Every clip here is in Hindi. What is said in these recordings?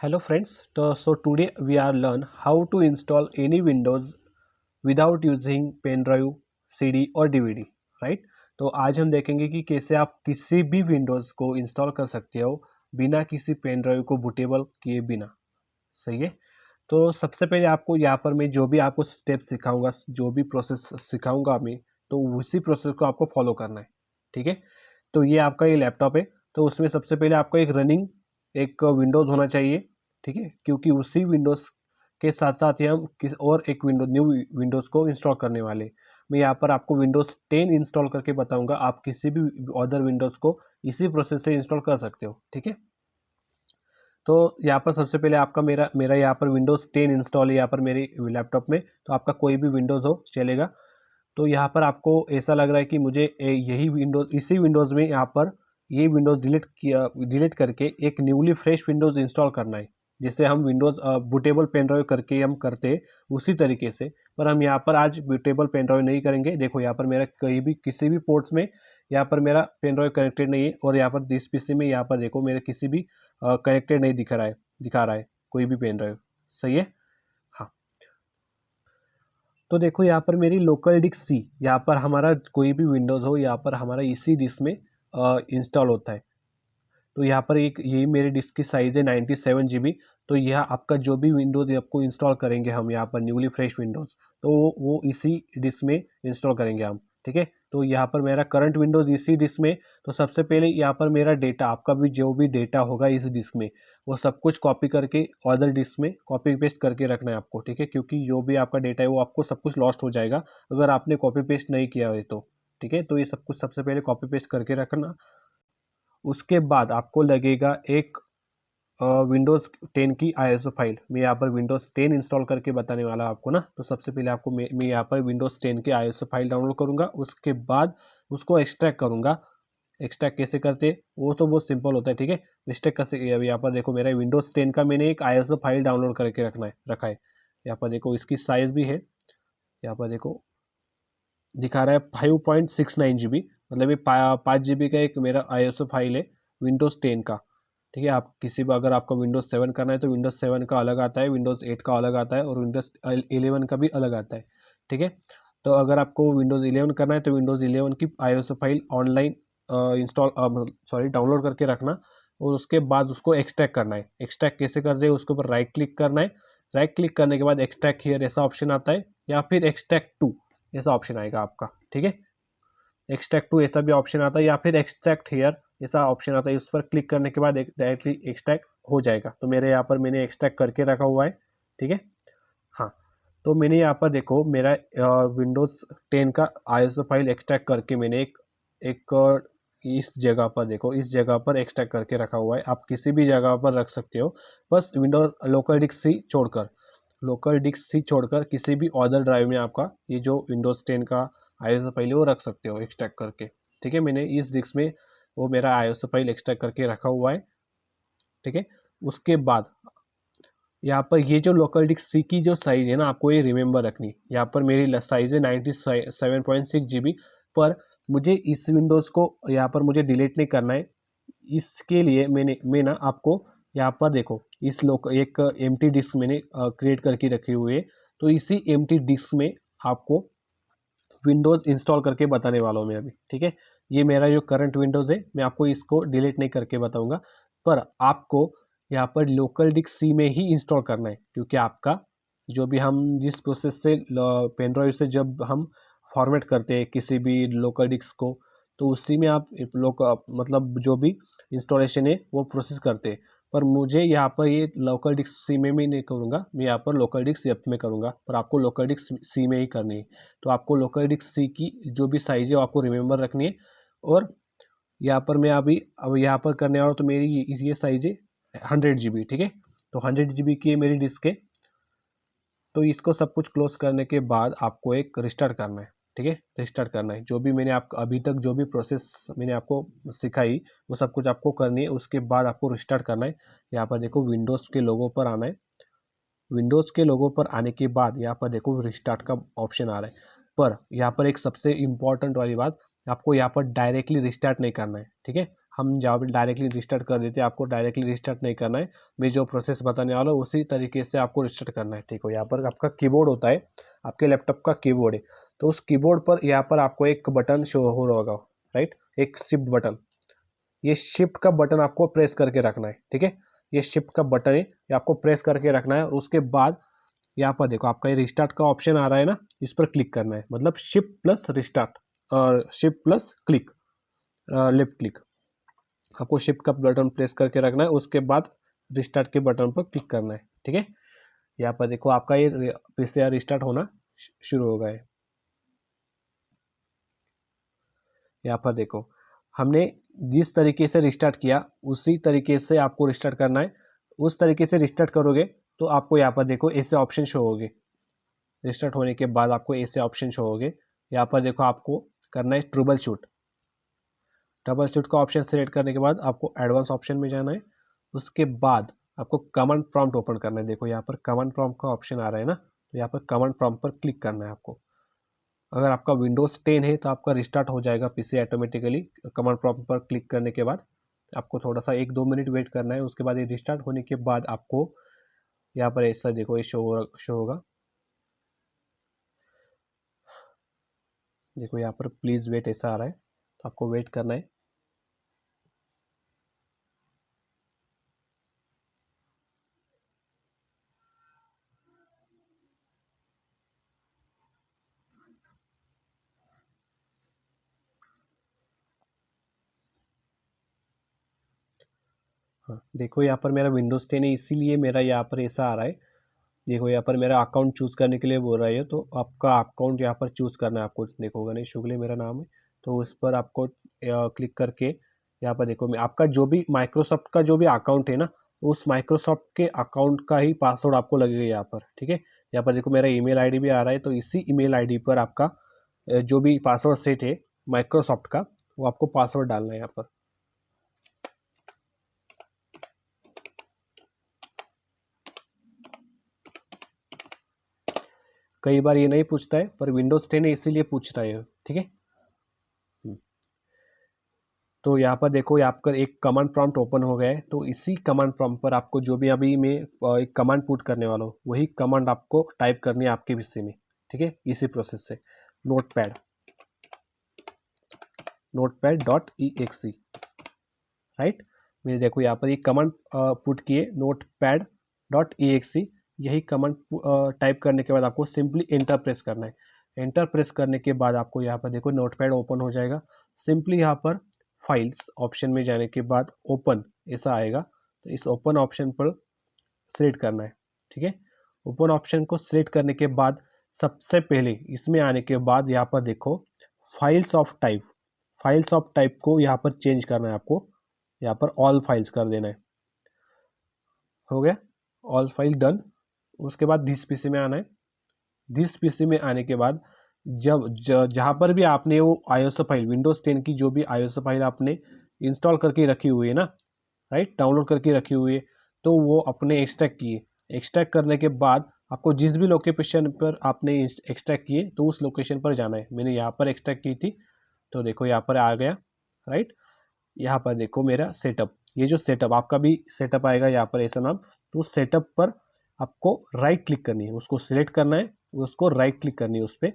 Hello friends, so today we are learn how to install any Windows without using pen drive CD और DVD, राइट। तो आज हम देखेंगे कि कैसे आप किसी भी विंडोज़ को इंस्टॉल कर सकते हो बिना किसी पेन ड्राइव को बूटेबल किए बिना। सही है। तो सबसे पहले आपको यहाँ पर मैं जो भी आपको स्टेप सिखाऊंगा, जो भी प्रोसेस सिखाऊंगा मैं, तो उसी प्रोसेस को आपको फॉलो करना है। ठीक है। तो ये आपका ये लैपटॉप है, तो उसमें सबसे पहले आपको एक रनिंग एक विंडोज़ होना चाहिए। ठीक है, क्योंकि उसी विंडोज़ के साथ साथ ही हम किस और एक न्यू विंडोज़ को इंस्टॉल करने वाले। मैं यहाँ पर आपको विंडोज़ 10 इंस्टॉल करके बताऊंगा, आप किसी भी अदर विंडोज़ को इसी प्रोसेस से इंस्टॉल कर सकते हो। ठीक है। तो यहाँ पर सबसे पहले आपका मेरा मेरा यहाँ पर विंडोज़ 10 इंस्टॉल है यहाँ पर मेरे लैपटॉप में। तो आपका कोई भी विंडोज़ हो चलेगा। तो यहाँ पर आपको ऐसा लग रहा है कि मुझे यही विंडोज़, इसी विंडोज़ में यहाँ पर ये विंडोज़ डिलीट करके एक न्यूली फ्रेश विंडोज़ इंस्टॉल करना है। जिससे हम विंडोज़ बूटेबल पेन ड्राइव करके हम करते उसी तरीके से, पर हम यहाँ पर आज बूटेबल पेन ड्राइव नहीं करेंगे। देखो यहाँ पर मेरा कहीं भी किसी भी पोर्ट्स में यहाँ पर मेरा पेन ड्राइव कनेक्टेड नहीं है, और यहाँ पर दिस पीसी में यहाँ पर देखो मेरे किसी भी कनेक्टेड नहीं दिखा रहा है कोई भी पेन ड्राइव। सही है। हाँ, तो देखो यहाँ पर मेरी लोकल डिस्क सी, यहाँ पर हमारा कोई भी विंडोज़ हो यहाँ पर हमारा इसी डिस्क में इंस्टॉल होता है। तो यहाँ पर एक यही मेरी डिस्क की साइज़ है 97 GB। तो यह आपका जो भी विंडोज़ आपको इंस्टॉल करेंगे हम यहाँ पर न्यूली फ्रेश विंडोज़, तो वो इसी डिस्क में इंस्टॉल करेंगे हम। ठीक है। तो यहाँ पर मेरा करंट विंडोज़ इसी डिस्क में। तो सबसे पहले यहाँ पर मेरा डेटा, आपका भी जो भी डेटा होगा इस डिस्क में, वो सब कुछ कॉपी करके अदर डिस्क में कॉपी पेस्ट करके रखना है आपको। ठीक है, क्योंकि जो भी आपका डेटा है वो आपको सब कुछ लॉस्ट हो जाएगा अगर आपने कॉपी पेस्ट नहीं किया है तो। ठीक है, तो ये सब कुछ सबसे पहले कॉपी पेस्ट करके रखना। उसके बाद आपको लगेगा एक विंडोज़ 10 की ISO फाइल। मैं यहाँ पर विंडोज़ 10 इंस्टॉल करके बताने वाला आपको ना। तो सबसे पहले आपको मैं यहाँ पर विंडोज़ 10 की ISO फाइल डाउनलोड करूँगा। उसके बाद उसको एक्सट्रैक्ट करूँगा। एक्सट्रैक्ट कैसे करते वो तो बहुत सिंपल होता है। ठीक है, एक्सट्रैक्ट कैसे, अभी यहाँ पर देखो मेरा विंडोज़ 10 का मैंने एक ISO फाइल डाउनलोड करके रखा है। यहाँ पर देखो इसकी साइज़ भी है, यहाँ पर देखो दिखा रहा है 5.69 GB, मतलब ये 5 GB का एक मेरा ISO फाइल है विंडोज़ 10 का। ठीक है, आप किसी भी अगर आपको विंडोज़ 7 करना है तो विंडोज़ 7 का अलग आता है, विंडोज़ 8 का अलग आता है, और विंडोज़ 11 का भी अलग आता है। ठीक है, तो अगर आपको विंडोज़ 11 करना है तो विंडोज़ 11 की ISO फाइल ऑनलाइन डाउनलोड करके रखना, और उसके बाद उसको एक्सट्रैक्ट करना है। एक्सट्रैक्ट कैसे करते हैं, उसके ऊपर राइट क्लिक करना है। राइट क्लिक करने के बाद एक्सट्रैक्ट हियर ऐसा ऑप्शन आता है, या फिर एक्सट्रैक्ट टू ऐसा ऑप्शन आएगा आपका। ठीक है, एक्सट्रैक्ट टू ऐसा भी ऑप्शन आता है, या फिर एक्सट्रैक्ट हियर ऐसा ऑप्शन आता है। उस पर क्लिक करने के बाद डायरेक्टली एक्सट्रैक्ट हो जाएगा। तो मेरे यहाँ पर मैंने एक्सट्रैक्ट करके रखा हुआ है। ठीक है। हाँ, तो मैंने यहाँ पर देखो मेरा विंडोज़ 10 का ISO फाइल एक्सट्रैक्ट करके मैंने एक इस जगह पर देखो, इस जगह पर एक्सट्रैक्ट करके रखा हुआ है। आप किसी भी जगह पर रख सकते हो, बस विंडोज लोकल डिस्क सी छोड़कर, किसी भी अदर ड्राइव में आपका ये जो विंडोज़ 10 का ISO फाइल है वो रख सकते हो एक्सट्रैक्ट करके। ठीक है, मैंने इस डिस्क में वो मेरा ISO फाइल एक्सट्रैक्ट करके रखा हुआ है। ठीक है, उसके बाद यहाँ पर ये जो लोकल डिस्क सी की जो साइज़ है ना, आपको ये रिमेंबर रखनी। यहाँ पर मेरी साइज़ है 97.6 GB, पर मुझे इस विंडोज़ को यहाँ पर मुझे डिलीट नहीं करना है। इसके लिए मैं ना आपको यहाँ पर देखो इस एक एम्प्टी डिस्क मैंने क्रिएट करके रखी हुई है। तो इसी एम्प्टी डिस्क में आपको विंडोज़ इंस्टॉल करके बताने वाला हूँ मैं अभी। ठीक है, ये मेरा जो करंट विंडोज़ है, मैं आपको इसको डिलीट नहीं करके बताऊँगा, पर आपको यहाँ पर लोकल डिस्क सी में ही इंस्टॉल करना है। क्योंकि आपका जो भी हम जिस प्रोसेस से पेन ड्राइव से जब हम फॉर्मेट करते हैं किसी भी लोकल डिस्क को, तो उसी में आप मतलब जो भी इंस्टॉलेशन है वो प्रोसेस करते हैं। पर मुझे यहाँ पर ये लोकल डिस्क सी में भी नहीं करूँगा, मैं यहाँ पर लोकल डिस्क एफ में करूँगा, पर आपको लोकल डिस्क सी में ही करनी है। तो आपको लोकल डिस्क सी की जो भी साइज़ है वो आपको रिमेंबर रखनी है। और यहाँ पर मैं अब यहाँ पर करने वाला हूँ, तो मेरी ये साइज़ है 100 GB। ठीक है, तो 100 GB की मेरी डिस्क है। तो इसको सब कुछ क्लोज करने के बाद आपको एक रिस्टार्ट करना है। ठीक है, रिस्टार्ट करना है। जो भी मैंने आपको अभी तक जो भी प्रोसेस मैंने आपको सिखाई वो सब कुछ आपको करनी है। उसके बाद आपको रिस्टार्ट करना है। यहाँ पर देखो विंडोज़ के लोगो पर आना है। विंडोज़ के लोगो पर आने के बाद यहाँ पर देखो रिस्टार्ट का ऑप्शन आ रहा है। पर यहाँ पर एक सबसे इम्पॉर्टेंट वाली बात, आपको यहाँ पर डायरेक्टली रिस्टार्ट नहीं करना है। ठीक है, हम जहाँ डायरेक्टली रिस्टार्ट कर देते हैं, आपको डायरेक्टली रिस्टार्ट नहीं करना है। मैं जो प्रोसेस बताने वाला हूँ उसी तरीके से आपको रिस्टार्ट करना है, ठीक हो। यहाँ पर आपका कीबोर्ड होता है, आपके लैपटॉप का कीबोर्ड है, तो उस कीबोर्ड पर यहाँ पर आपको एक बटन शो हो रहा होगा, राइट, एक शिफ्ट बटन। ये शिफ्ट का बटन आपको प्रेस करके रखना है, ठीक है। ये शिफ्ट का बटन है, ये आपको प्रेस करके रखना है। और उसके बाद यहाँ पर देखो आपका ये रिस्टार्ट का ऑप्शन आ रहा है ना, इस पर क्लिक करना है, मतलब शिफ्ट प्लस रिस्टार्ट और shift plus click, left click. आपको शिफ्ट का बटन प्रेस करके रखना है, उसके बाद रिस्टार्ट के बटन पर क्लिक करना है, ठीक है। यहाँ पर देखो आपका ये पीसीआर रिस्टार्ट होना शुरू हो गया है। यहाँ पर देखो हमने जिस तरीके से रिस्टार्ट किया उसी तरीके से आपको रिस्टार्ट करना है। उस तरीके से रिस्टार्ट करोगे तो आपको यहाँ पर देखो ऐसे ऑप्शन शो होंगे। रिस्टार्ट होने के बाद आपको ऐसे ऑप्शन शो होंगे। यहाँ पर देखो आपको करना है ट्रबल शूट। ट्रबल शूट का ऑप्शन सेलेक्ट करने के बाद आपको एडवांस ऑप्शन में जाना है। उसके बाद आपको कमांड प्रॉम्प्ट ओपन करना है। देखो यहाँ पर कमांड प्रॉम्प्ट का ऑप्शन आ रहा है ना, तो यहाँ पर कमांड प्रॉम्प्ट पर क्लिक करना है आपको। अगर आपका विंडोज़ 10 है तो आपका रिस्टार्ट हो जाएगा पीसी ऑटोमेटिकली। कमांड प्रॉम्प्ट पर क्लिक करने के बाद आपको थोड़ा सा 1-2 मिनट वेट करना है। उसके बाद ये रिस्टार्ट होने के बाद आपको यहाँ पर ऐसा देखो ये शो होगा। देखो यहाँ पर प्लीज़ वेट ऐसा आ रहा है, तो आपको वेट करना है। हाँ देखो यहाँ पर मेरा विंडोज़ 10 है, इसीलिए मेरा यहाँ पर ऐसा आ रहा है। देखो यहाँ पर मेरा अकाउंट चूज़ करने के लिए बोल रहा है, तो आपका अकाउंट यहाँ पर चूज़ करना है आपको। देखो गणेश शुक्ले मेरा नाम है, तो उस पर आपको क्लिक करके यहाँ पर देखो मैं आपका जो भी माइक्रोसॉफ्ट का जो भी अकाउंट है ना, उस माइक्रोसॉफ्ट के अकाउंट का ही पासवर्ड आपको लगेगा यहाँ पर, ठीक है। यहाँ पर देखो मेरा ईमेल आईडी भी आ रहा है, तो इसी ईमेल आईडी पर आपका जो भी पासवर्ड सेट है माइक्रोसॉफ्ट का, वो आपको पासवर्ड डालना है यहाँ पर। कई बार ये नहीं पूछता है, पर विंडोज़ 10 है इसीलिए पूछ रहा है, ठीक है। तो यहाँ पर देखो यहाँ पर एक कमांड प्रॉम्प्ट ओपन हो गया है। तो इसी कमांड प्रॉम्प्ट पर आपको जो भी अभी मैं एक कमांड पुट करने वाला हूँ वही कमांड आपको टाइप करनी है आपके पीसी में, ठीक है। इसी प्रोसेस से नोटपैड डॉट EXE, राइट। मैंने देखो यहाँ पर एक कमांड पुट किए नोटपैड डॉट EXE। यही कमांड टाइप करने के बाद आपको सिंपली एंटर प्रेस करना है। एंटर प्रेस करने के बाद आपको यहाँ पर देखो नोटपैड ओपन हो जाएगा। सिंपली यहाँ पर फाइल्स ऑप्शन में जाने के बाद ओपन ऐसा आएगा, तो इस ओपन ऑप्शन पर सेलेक्ट करना है, ठीक है। ओपन ऑप्शन को सेलेक्ट करने के बाद सबसे पहले इसमें आने के बाद यहाँ पर देखो फाइल्स ऑफ टाइप को यहाँ पर चेंज करना है आपको। यहाँ पर ऑल फाइल्स कर देना है। हो गया ऑल फाइल डन। उसके बाद दिस पीसी में आना है। दिस पीसी में आने के बाद जहाँ पर भी आपने वो आईएसओ फाइल विंडोज़ 10 की जो भी आईएसओ फाइल आपने इंस्टॉल करके रखी हुई है ना, राइट, डाउनलोड करके रखी हुई है, तो वो अपने एक्सट्रैक्ट किए। एक्सट्रैक्ट करने के बाद आपको जिस भी लोकेशन पर आपने एक्सट्रैक्ट किए तो उस लोकेशन पर जाना है। मैंने यहाँ पर एक्सट्रैक्ट की थी, तो देखो यहाँ पर आ गया, राइट। यहाँ पर देखो मेरा सेटअप, ये जो सेटअप आपका भी सेटअप आएगा यहाँ पर ऐसा नाम, तो उस सेटअप पर आपको राइट क्लिक करनी है, उसको सिलेक्ट करना है, उसको राइट क्लिक करनी है उस पर।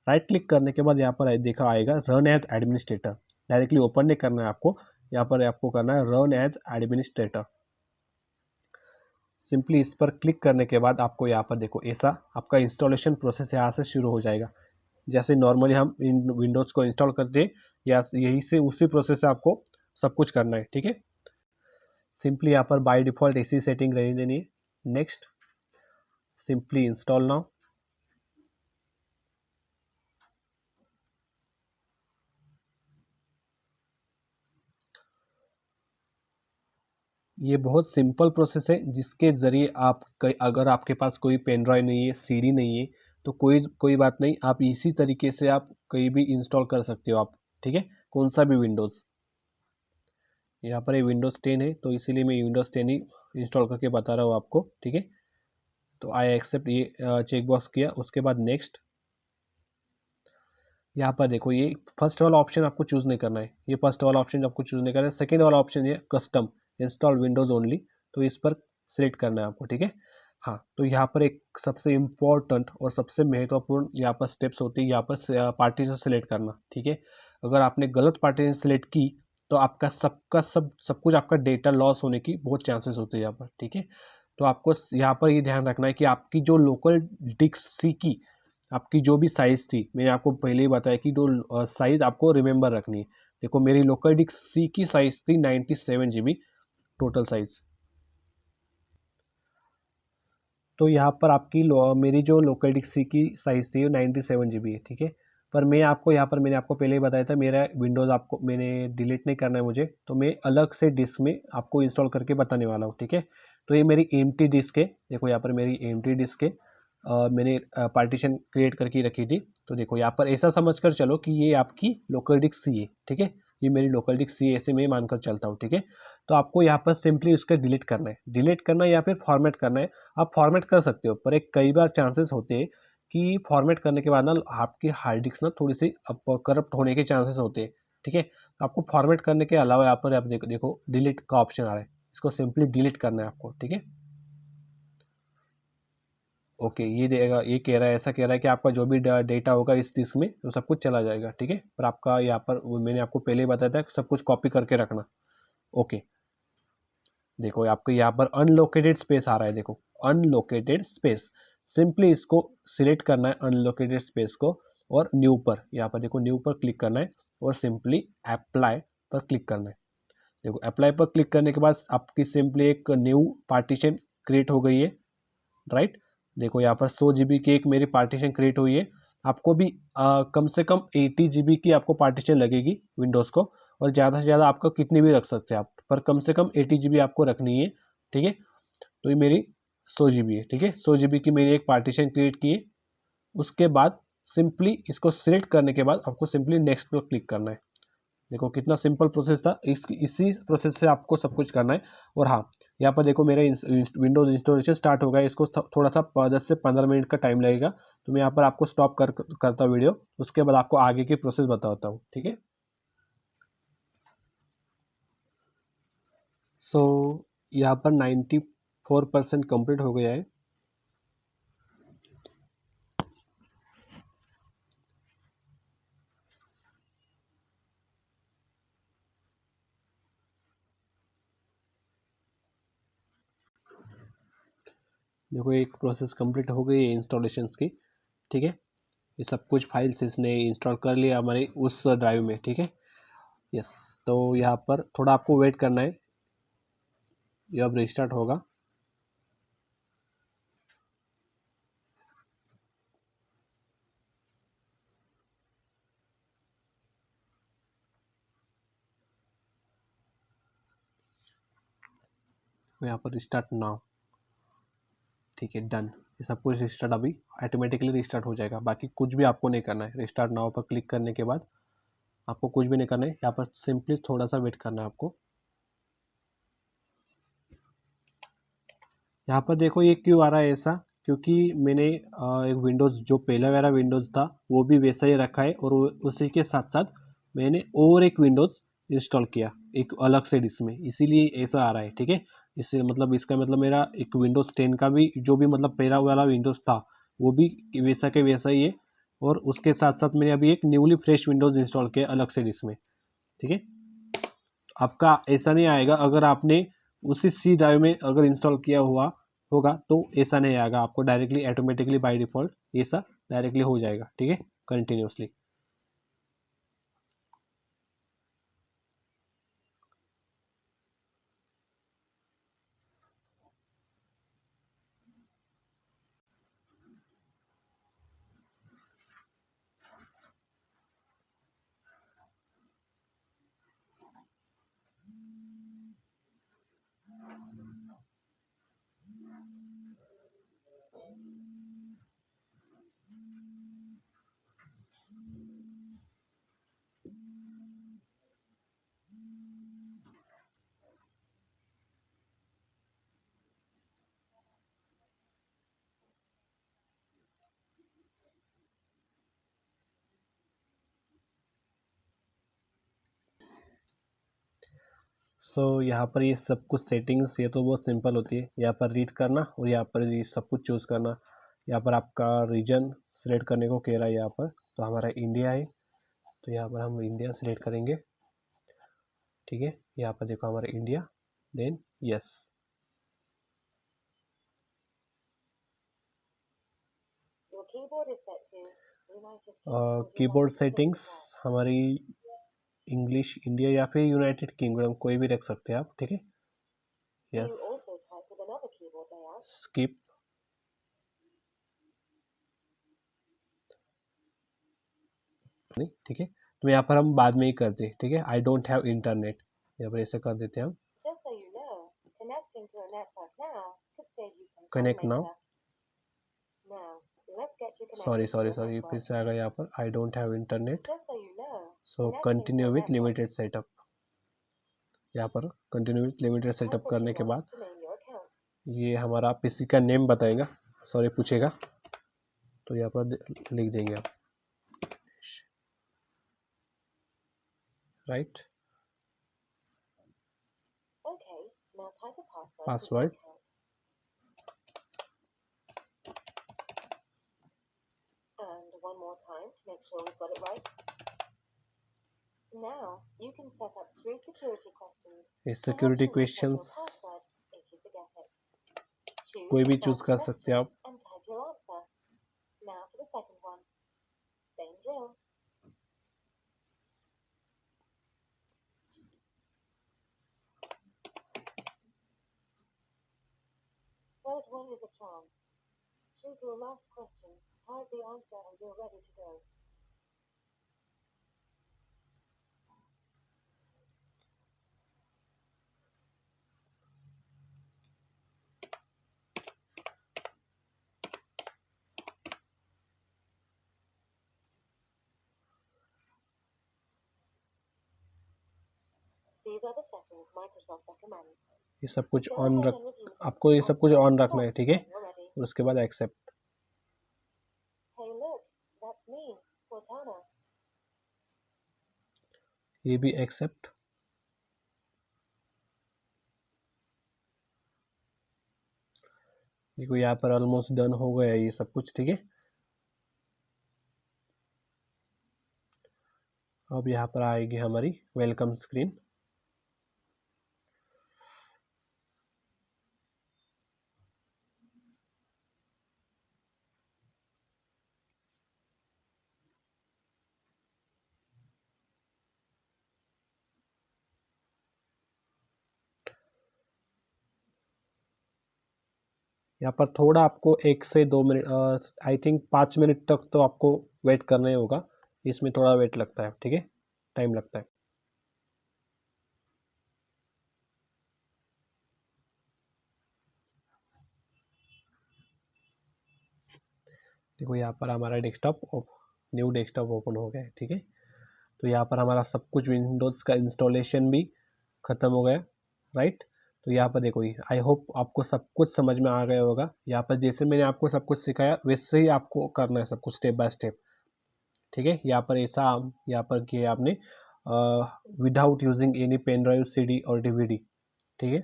राइट क्लिक करने के बाद यहाँ पर देखा आएगा run as administrator. Directly open नहीं करना है आपको, यहाँ पर आपको करना है रन एज एडमिनिस्ट्रेटर। सिंपली इस पर क्लिक करने के बाद आपको यहाँ पर देखो ऐसा आपका इंस्टॉलेशन प्रोसेस यहाँ से शुरू हो जाएगा। जैसे नॉर्मली हम इन विंडोज़ को इंस्टॉल करते हैं या यही से उसी प्रोसेस से आपको सब कुछ करना है, ठीक है। सिंपली यहाँ पर बाय डिफ़ॉल्ट ऐसी सेटिंग रहने देनी है। Next, simply install now. ये बहुत सिंपल प्रोसेस है जिसके ज़रिए आप अगर आपके पास कोई पेन ड्राइव नहीं है, सीडी नहीं है, तो कोई बात नहीं, आप इसी तरीके से आप कहीं भी इंस्टॉल कर सकते हो आप, ठीक है, कौन सा भी विंडोज़। यहाँ पर ये विंडोज़ 10 है तो इसीलिए मैं विंडोज़ 10 ही इंस्टॉल करके बता रहा हूँ आपको, ठीक है। तो आई एक्सेप्ट ये चेक बॉक्स किया। उसके बाद नेक्स्ट, यहाँ पर देखो ये फर्स्ट वाला ऑप्शन आपको चूज़ नहीं करना है, ये फर्स्ट वाला ऑप्शन आपको चूज़ नहीं करना है। सेकेंड वाला ऑप्शन ये कस्टम इंस्टॉल विंडोज़ ओनली, तो इस पर सिलेक्ट करना है आपको, ठीक है। हाँ, तो यहाँ पर एक सबसे इम्पोर्टेंट और सबसे महत्वपूर्ण यहाँ पर स्टेप्स होती है, यहाँ पर पार्टीशन सेलेक्ट करना, ठीक है। अगर आपने गलत पार्टीशन सेलेक्ट की तो आपका सब कुछ आपका डेटा लॉस होने की बहुत चांसेस होते हैं यहाँ पर, ठीक है। तो आपको यहाँ पर ये ध्यान रखना है कि आपकी जो लोकल डिस्क सी की आपकी जो भी साइज़ थी, मैंने आपको पहले ही बताया कि जो साइज़ आपको रिमेंबर रखनी है। देखो मेरी लोकल डिस्क सी की साइज़ थी 97 GB टोटल साइज़। तो यहाँ पर आपकी मेरी जो लोकल डिस्क सी की साइज़ थी वो 97 GB है, ठीक है। पर मैं आपको यहाँ पर मैंने आपको पहले ही बताया था, मेरा विंडोज़ आपको मैंने डिलीट नहीं करना है मुझे, तो मैं अलग से डिस्क में आपको इंस्टॉल करके बताने वाला हूँ, ठीक है। तो ये मेरी एम्प्टी डिस्क है, देखो यहाँ पर मेरी एम्प्टी डिस्क है। मैंने पार्टीशन क्रिएट करके रखी थी। तो देखो यहाँ पर ऐसा समझ कर चलो कि ये आपकी लोकल डिस्क सी है, ठीक है। ये मेरी लोकल डिस्क सी है, ऐसे मैं मानकर चलता हूँ, ठीक है। तो आपको यहाँ पर सिंपली उसका डिलीट करना है, डिलीट करना है या फिर फॉर्मेट करना है। आप फॉर्मेट कर सकते हो, पर एक कई बार चांसेस होते हैं कि फॉर्मेट करने के बाद ना आपकी हार्ड डिस्क ना थोड़ी सी करप्ट होने के चांसेस होते हैं, ठीक है। तो आपको फॉर्मेट करने के अलावा यहाँ पर आप देखो डिलीट का ऑप्शन आ रहा है, इसको सिंपली डिलीट करना है आपको, ठीक है। ओके, ये देगा, ये कह रहा है, ऐसा कह रहा है कि आपका जो भी डेटा होगा इस डिस्क में वो सब कुछ चला जाएगा, ठीक है। पर आपका यहाँ पर मैंने आपको पहले ही बताया था सब कुछ कॉपी करके रखना। ओके, देखो आपको यहाँ पर अनलोकेटेड स्पेस आ रहा है, देखो अनलोकेटेड स्पेस, सिंपली इसको सिलेक्ट करना है अनलोकेटेड स्पेस को, और न्यू पर यहाँ पर देखो न्यू पर क्लिक करना है और सिंपली अप्लाई पर क्लिक करना है। देखो अप्लाई पर क्लिक करने के बाद आपकी सिंपली एक न्यू पार्टीशन क्रिएट हो गई है, राइट। देखो यहाँ पर 100 GB की एक मेरी पार्टीशन क्रिएट हुई है। आपको भी कम से कम 80 GB की आपको पार्टीशन लगेगी विंडोज़ को, और ज़्यादा से ज़्यादा आपको कितनी भी रख सकते हैं आप, पर कम से कम 80 GB आपको रखनी है, ठीक है। तो ये मेरी 100 GB है, ठीक है। 100 GB की मैंने एक पार्टीशन क्रिएट की है। उसके बाद सिंपली इसको सिलेक्ट करने के बाद आपको सिंपली नेक्स्ट पर क्लिक करना है। देखो कितना सिंपल प्रोसेस था, इसी प्रोसेस से आपको सब कुछ करना है। और हाँ, यहाँ पर देखो मेरा विंडोज इंस्टॉलेशन स्टार्ट हो गया, इसको थोड़ा सा 10 से 15 मिनट का टाइम लगेगा। तो मैं यहाँ पर आपको स्टॉप करता हूँ वीडियो, उसके बाद आपको आगे की प्रोसेस बताता हूँ, ठीक है। सो यहाँ पर 94% कंप्लीट हो गया है। देखो एक प्रोसेस कंप्लीट हो गई है इंस्टॉलेशन की, ठीक है। ये सब कुछ फाइल्स इसने इंस्टॉल कर लिया हमारे उस ड्राइव में, ठीक है। यस, तो यहाँ पर थोड़ा आपको वेट करना है, ये अब रिस्टार्ट होगा। तो यहाँ पर रिस्टार्ट नाउ, ठीक है, डन। ये सब कुछ रिस्टार्ट अभी ऑटोमेटिकली रिस्टार्ट हो जाएगा, बाकी कुछ भी आपको नहीं करना है। रिस्टार्ट नाउ पर क्लिक करने के बाद आपको कुछ भी नहीं करना है, यहाँ पर सिंपली थोड़ा सा वेट करना है आपको। यहाँ पर देखो ये क्यों आ रहा है ऐसा, क्योंकि मैंने एक विंडोज़ जो पहला वाला विंडोज़ था वो भी वैसा ही रखा है, और उसी के साथ साथ मैंने और एक विंडोज़ इंस्टॉल किया एक अलग से डिस्क में, इसीलिए ऐसा आ रहा है, ठीक है। इससे मतलब इसका मतलब मेरा एक विंडोज़ 10 का भी जो भी मतलब पहला वाला विंडोज़ था वो भी वैसा के वैसा ही है, और उसके साथ साथ मैंने अभी एक न्यूली फ्रेश विंडोज़ इंस्टॉल किया अलग से डिस्क में, ठीक है। आपका ऐसा नहीं आएगा, अगर आपने उसी सी ड्राइव में अगर इंस्टॉल किया हुआ होगा तो ऐसा नहीं आएगा आपको, डायरेक्टली ऑटोमेटिकली बाय डिफ़ॉल्ट ऐसा डायरेक्टली हो जाएगा, ठीक है, कंटिन्यूसली। सो यहाँ पर ये सब कुछ सेटिंग्स ये तो बहुत सिंपल होती है, यहाँ पर रीड करना और यहाँ पर ये सब कुछ चूज़ करना। यहाँ पर आपका रीजन सिलेक्ट करने को कह रहा है यहाँ पर, तो हमारा इंडिया है, तो यहाँ पर हम इंडिया सिलेक्ट करेंगे। ठीक है, यहाँ पर देखो हमारा India, then yes. Keyboard settings हमारी इंग्लिश इंडिया या फिर यूनाइटेड किंगडम, कोई भी रख सकते हैं आप। ठीक है, यस, स्किप। नहीं, ठीक है, तो यहाँ पर हम बाद में ही करते हैं। ठीक है, आई डोंट हैव इंटरनेट, यहाँ पर ऐसे कर देते हैं हम। कनेक्ट नाउ, सॉरी फिर से आ गया यहाँ पर, I don't have internet, so continue with limited setup. यहाँ पर कंटिन्यू विथ लिमिटेड सेटअप करने के बाद ये हमारा पीसी का नेम बताएगा, सॉरी पूछेगा, तो यहाँ पर लिख देंगे आप, राइट, पासवर्ड, ये सिक्योरिटी क्वेश्चंस कोई भी चूज कर सकते हैं आप। ये सब कुछ ऑन रख, आपको ये सब कुछ ऑन रखना है। ठीक है, और उसके बाद एक्सेप्ट, ये भी एक्सेप्ट। देखो यहाँ पर ऑलमोस्ट डन हो गया ये सब कुछ। ठीक है, अब यहाँ पर आएगी हमारी वेलकम स्क्रीन। यहाँ पर थोड़ा आपको 1 से 2 मिनट, आई थिंक 5 मिनट तक तो आपको वेट करना ही होगा, इसमें थोड़ा वेट लगता है। ठीक है, टाइम लगता है। देखो यहाँ पर हमारा डेस्कटॉप, न्यू डेस्कटॉप ओपन हो गया है। ठीक है, तो यहाँ पर हमारा सब कुछ विंडोज़ का इंस्टॉलेशन भी ख़त्म हो गया, राइट। तो यहाँ पर देखो, आई होप आपको सब कुछ समझ में आ गया होगा। यहाँ पर जैसे मैंने आपको सब कुछ सिखाया वैसे ही आपको करना है सब कुछ स्टेप बाय स्टेप। ठीक है, यहाँ पर ऐसा यहाँ पर किया आपने without using any pen drive, CD और DVD। ठीक है,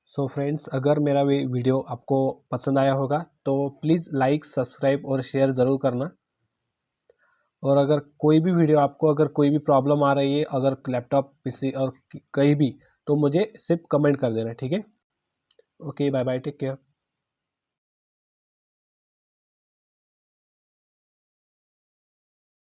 सो फ्रेंड्स, अगर मेरा वीडियो आपको पसंद आया होगा तो प्लीज़ लाइक, सब्सक्राइब और शेयर ज़रूर करना। और अगर कोई भी वीडियो आपको, अगर कोई भी प्रॉब्लम आ रही है, अगर लैपटॉप, PC और कहीं भी, तो मुझे सिर्फ कमेंट कर देना। ठीक है, okay, bye bye, take care.